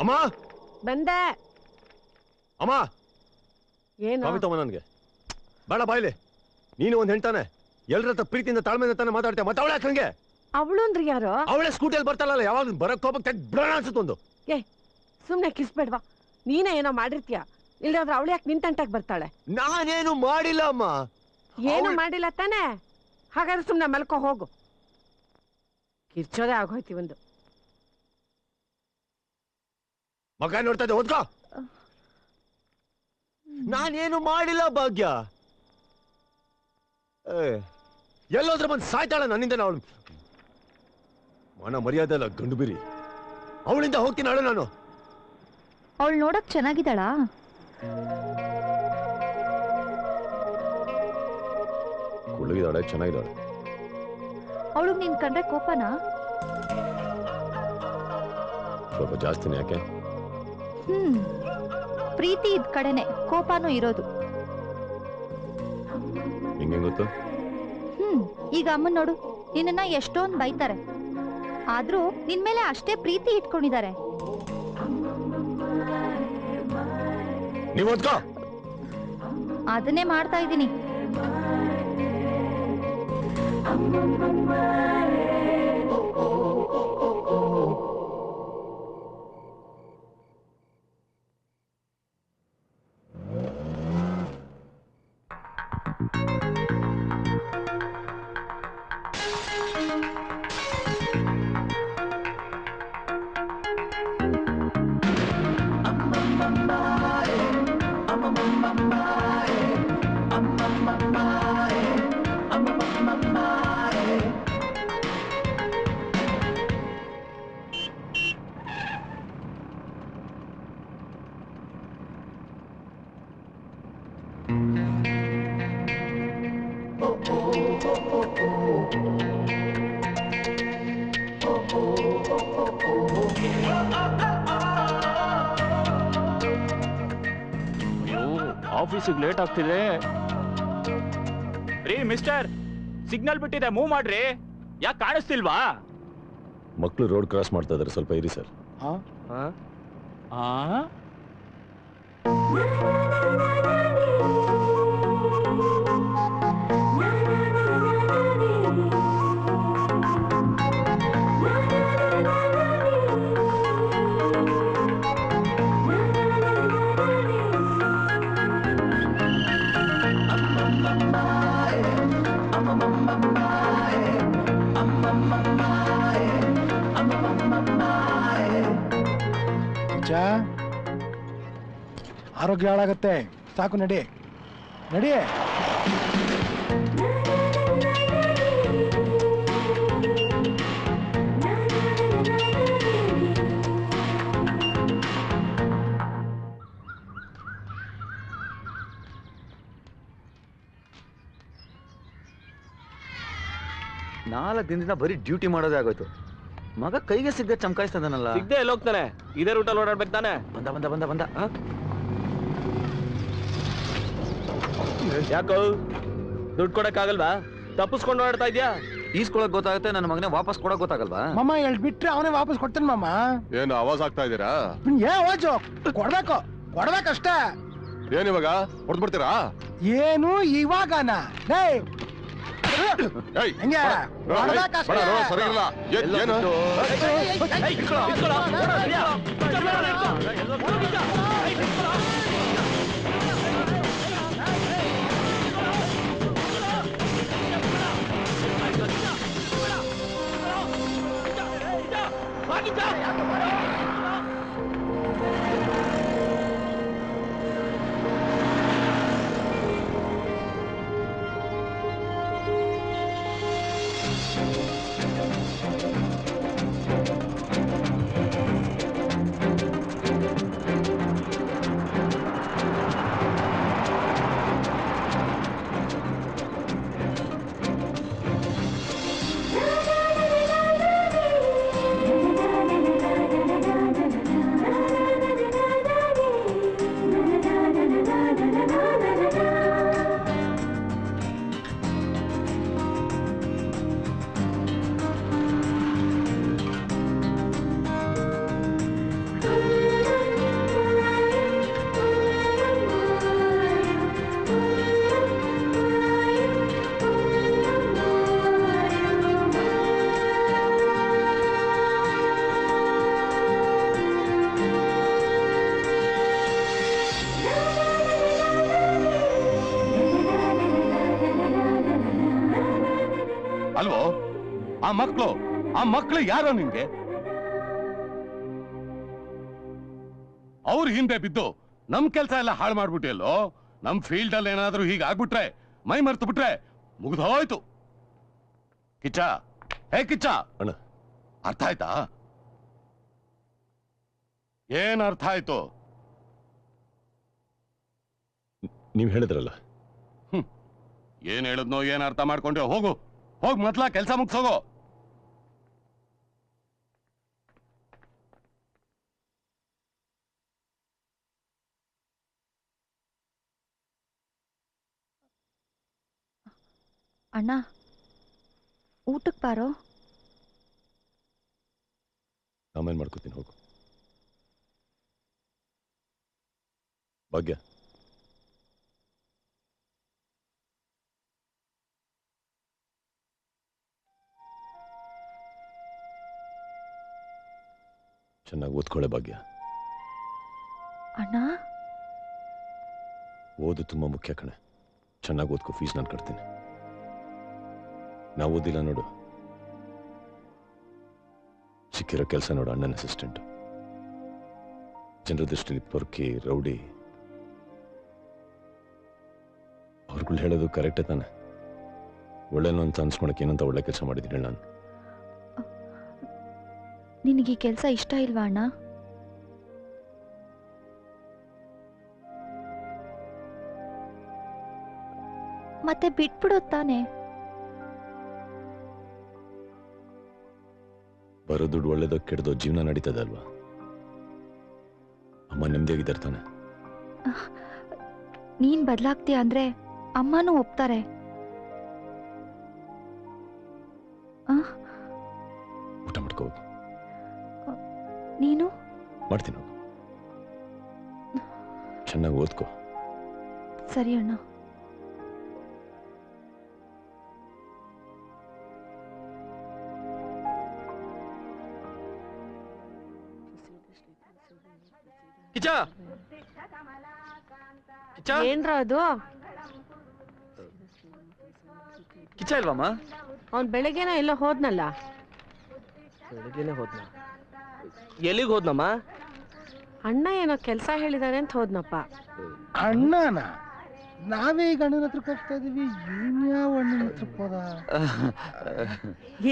ಅಮ್ಮ ಬಂದೆ. ಅಮ್ಮ ಏನು ಕಾಫಿ ತಗೋ ನನಗೆ. ಬೇಡ ಬಾಯ್ಲಿ, ನೀನು ಒಂದ್ ಹೆಣ್ತಾನೆ, ಎಲ್ರ ಹತ್ರ ಪ್ರೀತಿಯಿಂದ ತಾಳ್ಮೆಯಿಂದ ತಾನೆ ಮಾತಾಡ್ತೇವೆ. ಮತ್ತೆ ಅವಳೆ ಹಂಗೆ ಅವಳು ಅಂದ್ರೆ ಯಾರು? ಅವಳೆ ಸ್ಕೂಟಿಯಲ್ಲಿ ಬರ್ತಾಳಲ್ಲ, ಯಾವಾಗ ಬರಕ್ ಹೋಗಕ್ ಬಿಡೋಣ ಅನ್ಸುತ್ತೊಂದು. ಏ ಸುಮ್ನೆ ಕಿಸ್ಬೇಡ್ವಾ, ನೀನೇ ಏನೋ ಮಾಡಿರ್ತೀಯ. ಇಲ್ಲಾದ್ರೆ ಅವಳು ಯಾಕೆ ನಿಂತಂಟಾಗಿ ಬರ್ತಾಳೆ? ನಾನೇನು ಮಾಡಿಲ್ಲ ಅಮ್ಮ. ಏನು ಮಾಡಿಲ್ಲ ತಾನೆ? ಹಾಗಾದ್ರೆ ಸುಮ್ನೆ ಮಲ್ಕೋ ಹೋಗು. ಕಿರ್ಚೋದೇ ಆಗೋಯ್ತಿ ಒಂದು. ಮಗ ನೋಡ್ತಾ ಇದ್ದೆ, ಓದ್ಕೋ. ನಾನೇನು ಮಾಡಿಲ್ಲ ಭಾಗ್ಯ. ಎಲ್ಲೋದ್ರೆ ಬಂದು ಸಾಯ್ತಾಳ ನನ್ನಿಂದ. ಅವಳು ಮನ ಮರ್ಯಾದೆ ಅಲ್ಲ, ಗಂಡು ಬಿರಿ. ಅವಳಿಂದ ಹೋಗ್ತೀನಿ ಅಳು ನಾನು. ಅವಳು ನೋಡಕ್ ಚೆನ್ನಾಗಿದ್ದಾಳಾ? ಕುಳ್ಳಗಿದ್ದಾಳೆ, ಚೆನ್ನಾಗಿದ್ದಾಳೆ. ಅವಳಿಗೆ ನೀನ್ ಕಂಡ್ರೆ ಕೋಪನಾ? ಸ್ವಲ್ಪ ಜಾಸ್ತಿನೇ. ಯಾಕೆ? ಪ್ರೀತಿ ಇದ್ ಕಡೆನೆ ಕೋಪನೂ ಇರೋದು. ಹಿಂಗೆ ಗೊತ್ತು? ಈಗ ಅಮ್ಮನ್ ನೋಡು, ನಿನ್ನ ಎಷ್ಟೊಂದ್ ಬೈತಾರೆ, ಆದ್ರೂ ನಿನ್ ಮೇಲೆ ಅಷ್ಟೇ ಪ್ರೀತಿ ಇಟ್ಕೊಂಡಿದ್ದಾರೆ. ನೀವು ಓದ್ಕೋ. ಅದನ್ನೇ ಮಾಡ್ತಾ ಇದ್ದೀನಿ. ಆಫೀಸಿಗೆ ಲೇಟ್ ಆಗ್ತಿದೆ ರೀ. ಮಿಸ್ಟರ್, ಸಿಗ್ನಲ್ ಬಿಟ್ಟಿದೆ, ಮೂವ್ ಮಾಡ್ರಿ. ಯಾಕೆ ಕಾಣಿಸ್ತಿಲ್ವಾ? ಮಕ್ಕಳು ರೋಡ್ ಕ್ರಾಸ್ ಮಾಡ್ತಾ ಇದಾರೆ, ಸ್ವಲ್ಪ ಇರಿ ಸರ್. ಆರೋಗ್ಯ ಹಾಳಾಗತ್ತೆ, ಸಾಕು, ನಡಿ ನಡಿ. ನಾಲ್ಕು ದಿನದಿಂದ ಬರೀ ಡ್ಯೂಟಿ ಮಾಡೋದೇ ಆಗೋಯ್ತು. ಮಗ ಕೈಗೆ ಸಿಗ್ದೆ ಚಮಕಾಯಿಸ್ತದನಲ್ಲ. ಸಿಗ್ದೆ ಎಲ್ಲ ಹೋಗ್ತಾನೆ, ಇದೇ ರೂಟಲ್ಲಿ ಓಡಾಡ್ಬೇಕು ತಾನೆ. ಬಂದ ಬಂದ ಬಂದ ಬಂದ ಯಾಕೋ ದುಡ್ಡು ಕೊಡಕ್ ಆಗಲ್ವಾ? ತಪ್ಪಿಸ್ಕೊಂಡು ಓಡಾಡ್ತಾ ಇದ್ಯಾ? ಈಸ್ಕೊಳಕ್ ಗೊತ್ತಾಗುತ್ತೆ, ನನ್ನ ಮಗನೇ ವಾಪಸ್ ಕೊಡಕ್ ಗೊತ್ತಾಗಲ್ವಾ? ಮಮ್ಮ ಹೇಳ್ ಬಿಟ್ರೆ ಅವನೇ ವಾಪಸ್ ಕೊಡ್ತಾನೆ. ಮಮ್ಮ ಏನು ಆವಾಜ್ ಆಗ್ತಾ ಇದ್ದೀರಾ? ಆವಾಜು ಕೊಡ್ಬೇಕು, ಕೊಡ್ಬೇಕಷ್ಟೇ. ಏನ್ ಇವಾಗ ಹೊಡ್ಬಿಡ್ತೀರಾ? ಏನು ಇವಾಗನ? ಹೆಂಗೆ ಆ ಮಕ್ಕಳು ಯಾರೋ ನಿನ್ಗೆ? ಅವ್ರ ಹಿಂದೆ ಬಿದ್ದು ನಮ್ ಕೆಲ್ಸ ಎಲ್ಲ ಹಾಳು ಮಾಡ್ಬಿಟ್ಟಿಯಲ್ಲೋ. ನಮ್ ಫೀಲ್ಡ್ ಅಲ್ಲಿ ಏನಾದ್ರೂ ಹೀಗಾಗ್ಬಿಟ್ರೆ, ಮೈ ಮರ್ತು ಬಿಟ್ರೆ ಮುಗ್ದೋಯ್ತು. ಕಿಚ್ಚ, ಹೇ ಕಿಚ್ಚ, ಅಣ್ಣ ಅರ್ಥ ಆಯ್ತಾ? ಏನ್ ಅರ್ಥ ಆಯ್ತು? ನೀವ್ ಹೇಳಿದ್ರಲ್ಲ. ಏನ್ ಹೇಳಿದ್ನೋ ಏನ್ ಅರ್ಥ ಮಾಡ್ಕೊಂಡ್ರೆ ಹೋಗು. ಹೋಗ್ ಮೊದ್ಲ ಕೆಲ್ಸ ಮುಗ್ಸೋಗೋ. ಅಣ್ಣ ಊಟಕ್ಕೆ ಬಾರೋ. ಆಮೇಲೆ ಮಾಡ್ಕೋತೀನಿ, ಹೋಗು. ಭಾಗ್ಯ, ಚೆನ್ನಾಗಿ ಓದ್ಕೊಳ್ಳೆ ಭಾಗ್ಯ. ಅಣ್ಣ ಓದು ತುಂಬಾ ಮುಖ್ಯ ಕಣೆ. ಚೆನ್ನಾಗಿ ಓದ್ಕೋ, ಫೀಸ್ ನಾನು ಕಟ್ತೀನಿ. ನಾವು ಓದಿಲ್ಲ ನೋಡು, ಸಿಕ್ಕಿರೋ ಕೆಲಸ ನೋಡು, ಅಣ್ಣನ ಅಸಿಸ್ಟೆಂಟ್. ಜನರ ದೃಷ್ಟಿಲಿ ಪೊರ್ಕಿ, ರೌಡಿ. ಅವ್ರುಗಳು ಹೇಳೋದು ಕರೆಕ್ಟೇ ತಾನೆ. ಒಳ್ಳೆನೋ ಅಂತ ಅನ್ಸ್ಕೊಳಕ್ಕೆ ಏನಂತ ಒಳ್ಳೆ ಕೆಲಸ ಮಾಡಿದ್ದೀನಿ ನಾನು. ನಿನಗೆ ಈ ಕೆಲಸ ಇಷ್ಟ ಇಲ್ವಾ ಅಣ್ಣ? ಮತ್ತೆ ಬಿಟ್ಬಿಡೋದು ತಾನೆ? ಬರೋ ದುಡ್ಡು ಒಳ್ಳೇದೋ ಕೆಡ್ದೋ ಜೀವನ ನಡೀತದೆ ಅಲ್ವಾ? ಅಮ್ಮ ನೆಮ್ಮದಿಯಾಗಿದ್ದಾರೆ ತಾನೆ? ನೀನ್ ಬದಲಾಗ್ತೀಯ ಅಂದ್ರೆ ಅಮ್ಮನೂ ಒಪ್ತಾರೆ. ಊಟ ಮಾಡ್ಕೋ. ನೀನು? ಮಾಡ್ತೀನಿ, ಹೋಗು. ಚೆನ್ನಾಗಿ ಓದ್ಕೋ. ಸರಿ ಅಣ್ಣ. ಕಿಚ್ಚ, ಕಿಚ್ಚ, ಏನ್ರ ಅದು? ಕಿಚ್ಚ ಇಲ್ವಮ್ಮ? ಅವ್ನ್ ಬೆಳಗ್ಗೆನ ಎಲ್ಲೋ ಹೋದ್ನಲ್ಲ. ಬೆಳಗ್ಗೆನೆ ಹೋದ್ನ? ಎಲ್ಲಿಗೆ ಹೋದ್ನಮ್ಮ? ಅಣ್ಣ ಏನೋ ಕೆಲಸ ಹೇಳಿದಾರೆ ಅಂತ ಹೋದ್ನಪ್ಪ. ಅಣ್ಣನ ನಾವೇ ಈಗ ಅಣ್ಣನ ಹತ್ರಕ್ಕೆ ಹೋಗ್ತಾ ಇದೀವಿ, ಯಾವ ಅಣ್ಣನ ಹತ್ರಕ್ಕೆ ಹೋದ?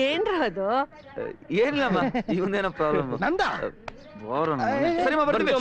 ಏನ್ರ ಅದು? ಏನಿಲ್ಲಮ್ಮ, ಇವನೇನೋ ಪ್ರಾಬ್ಲಮ್. ನಂದ ಸರಿಮ್ಮ, ಬರ್ತೀವಿ.